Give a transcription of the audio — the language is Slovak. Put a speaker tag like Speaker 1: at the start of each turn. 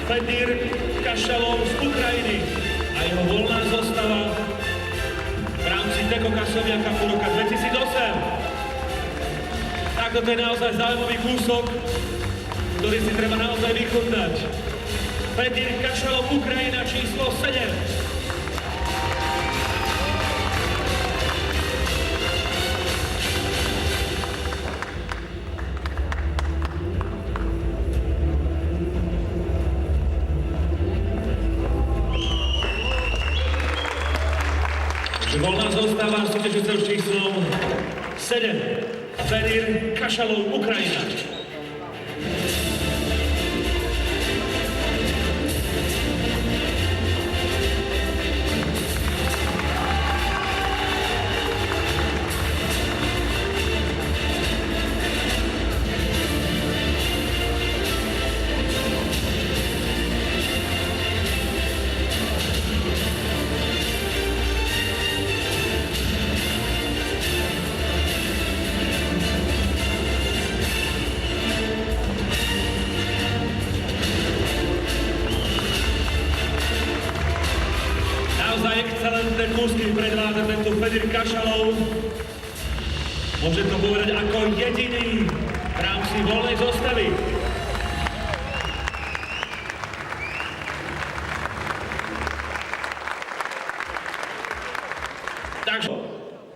Speaker 1: Fedir Kašalov z Ukrajiny a jeho voľná zostava v rámci Teko Kasovia Cupu roka 2008. Tak toto je naozaj zaujímavý kúsok, ktorý si treba naozaj vychutnať. Fedir Kašalov, Ukrajina, číslo 7. Voľná zostava súťažujúceho s číslom 7. Fedir Kašalov, Ukrajina. Naozaj excelentné kúsky predvádza tento Fedir Kašalov. Môžem to povedať ako jediný v rámci voľnej zostavy.